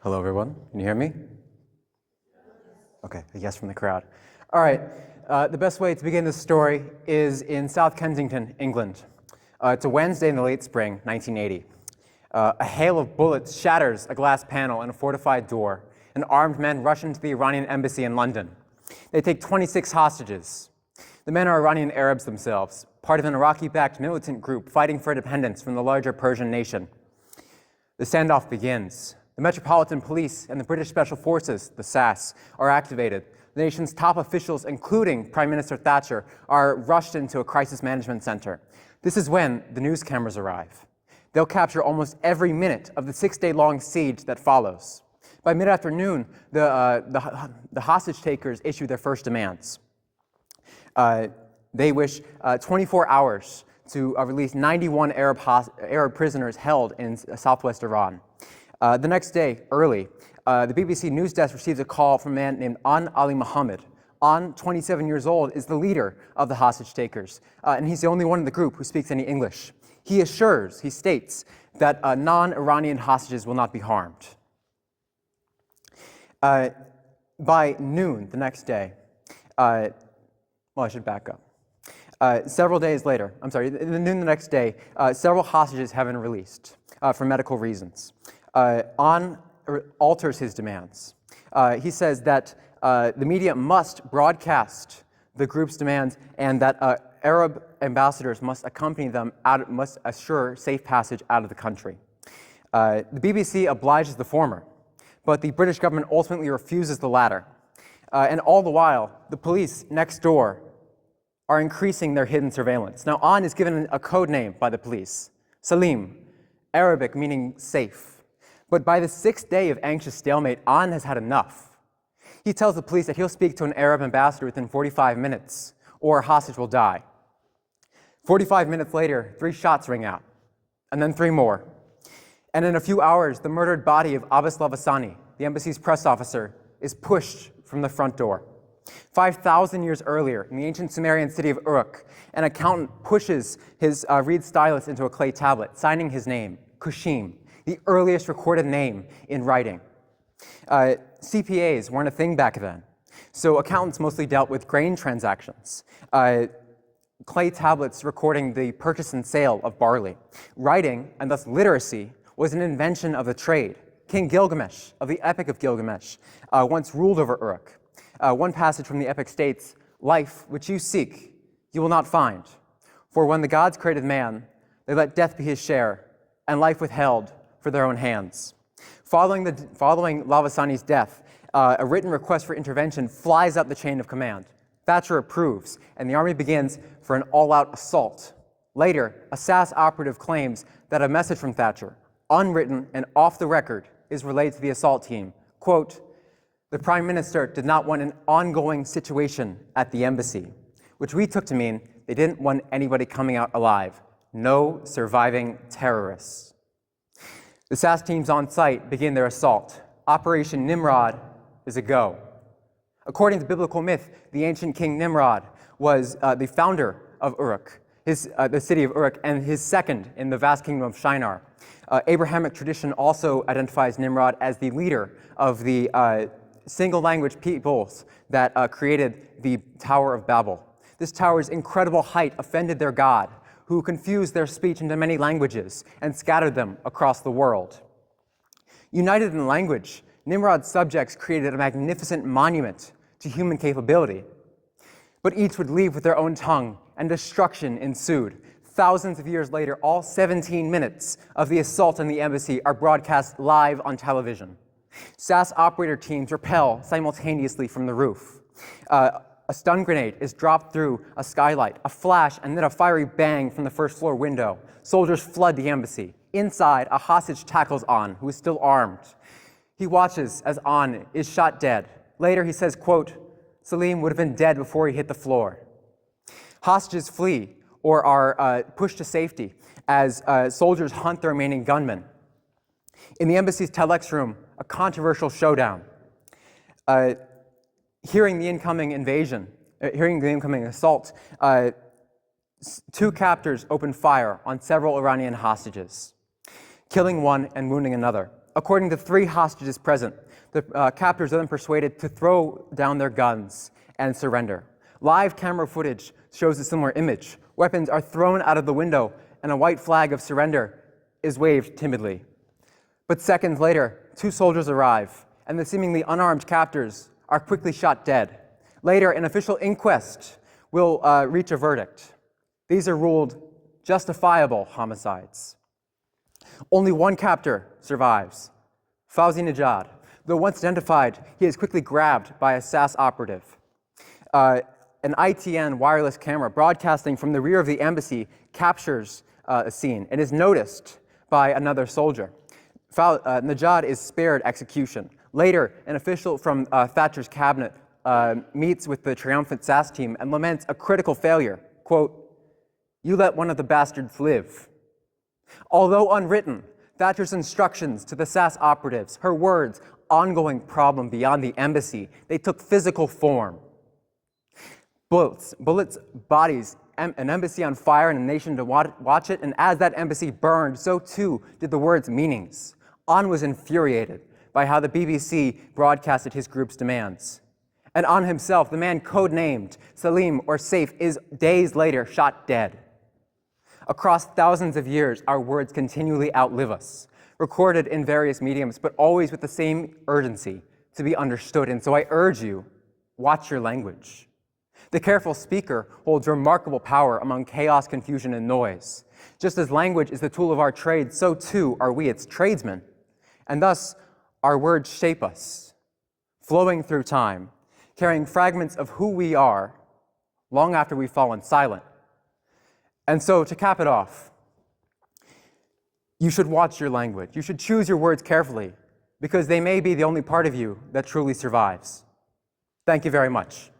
Hello, everyone. Can you hear me? Okay, a yes from the crowd. All right, the best way to begin this story is in South Kensington, England. It's a Wednesday in the late spring, 1980. A hail of bullets shatters a glass panel and a fortified door, and armed men rush into the Iranian embassy in London. They take 26 hostages. The men are Iranian Arabs themselves, part of an Iraqi-backed militant group fighting for independence from the larger Persian nation. The standoff begins. The Metropolitan Police and the British Special Forces, the SAS, are activated. The nation's top officials, including Prime Minister Thatcher, are rushed into a crisis management center. This is when the news cameras arrive. They'll capture almost every minute of the 6-day-long siege that follows. By mid-afternoon, the hostage takers issue their first demands. They wish 24 hours to release 91 Arab prisoners held in southwest Iran. The next day, early, the BBC news desk receives a call from a man named An Ali Muhammad. An, 27 years old, is the leader of the hostage takers, and he's the only one in the group who speaks any English. He states that non-Iranian hostages will not be harmed. By noon the next day, I should back up. Several days later, noon the next day, several hostages have been released for medical reasons. An alters his demands. He says that the media must broadcast the group's demands and that Arab ambassadors must accompany them must assure safe passage out of the country. The BBC obliges the former, but the British government ultimately refuses the latter. And all the while, the police next door are increasing their hidden surveillance. Now, An is given a code name by the police, Salim, Arabic meaning safe. But by the 6th day of anxious stalemate, An has had enough. He tells the police that he'll speak to an Arab ambassador within 45 minutes, or a hostage will die. 45 minutes later, 3 shots ring out, and then 3 more. And in a few hours, the murdered body of Abbas Lavasani, the embassy's press officer, is pushed from the front door. 5,000 years earlier, in the ancient Sumerian city of Uruk, an accountant pushes his reed stylus into a clay tablet, signing his name, Kushim, the earliest recorded name in writing. CPAs weren't a thing back then, so accountants mostly dealt with grain transactions. Clay tablets recording the purchase and sale of barley. Writing, and thus literacy, was an invention of the trade. King Gilgamesh, of the Epic of Gilgamesh, once ruled over Uruk. One passage from the epic states, "Life which you seek, you will not find. For when the gods created man, they let death be his share, and life withheld for their own hands." Following Lavasani's death, a written request for intervention flies up the chain of command. Thatcher approves, and the army begins for an all-out assault. Later, a SAS operative claims that a message from Thatcher, unwritten and off the record, is relayed to the assault team. Quote, "The Prime Minister did not want an ongoing situation at the embassy," which we took to mean they didn't want anybody coming out alive. No surviving terrorists. The SAS teams on site begin their assault. Operation Nimrod is a go. According to biblical myth, the ancient king Nimrod was the founder of Uruk, the city of Uruk, and his second in the vast kingdom of Shinar. Abrahamic tradition also identifies Nimrod as the leader of the single language peoples that created the Tower of Babel. This tower's incredible height offended their god, who confused their speech into many languages and scattered them across the world. United in language, Nimrod's subjects created a magnificent monument to human capability. But each would leave with their own tongue, and destruction ensued. Thousands of years later, all 17 minutes of the assault on the embassy are broadcast live on television. SAS operator teams rappel simultaneously from the roof. A stun grenade is dropped through a skylight, a flash, and then a fiery bang from the first floor window. Soldiers flood the embassy. Inside, a hostage tackles An, who is still armed. He watches as An is shot dead. Later, he says, quote, "Salim would have been dead before he hit the floor." Hostages flee or are pushed to safety as soldiers hunt the remaining gunmen. In the embassy's TEDx room, a controversial showdown. Hearing the incoming assault, 2 captors open fire on several Iranian hostages, killing one and wounding another. According to 3 hostages present, the captors are then persuaded to throw down their guns and surrender. Live camera footage shows a similar image. Weapons are thrown out of the window, and a white flag of surrender is waved timidly. But seconds later, 2 soldiers arrive, and the seemingly unarmed captors are quickly shot dead. Later, an official inquest will reach a verdict. These are ruled justifiable homicides. Only 1 captor survives, Fauzi Najad. Though once identified, he is quickly grabbed by a SAS operative. An ITN wireless camera broadcasting from the rear of the embassy captures a scene and is noticed by another soldier. Najad is spared execution. Later, an official from Thatcher's cabinet meets with the triumphant SAS team and laments a critical failure. Quote, "You let one of the bastards live." Although unwritten, Thatcher's instructions to the SAS operatives, her words, "ongoing problem beyond the embassy," they took physical form. Bullets, bodies, an embassy on fire and a nation to watch it, and as that embassy burned, so too did the words' meanings. An was infuriated by how the BBC broadcasted his group's demands. And An himself, the man codenamed Salim or Saif, is days later shot dead. Across thousands of years, our words continually outlive us, recorded in various mediums, but always with the same urgency to be understood. And so I urge you, watch your language. The careful speaker holds remarkable power among chaos, confusion, and noise. Just as language is the tool of our trade, so too are we its tradesmen. And thus, our words shape us, flowing through time, carrying fragments of who we are long after we've fallen silent. And so, to cap it off, you should watch your language. You should choose your words carefully, because they may be the only part of you that truly survives. Thank you very much.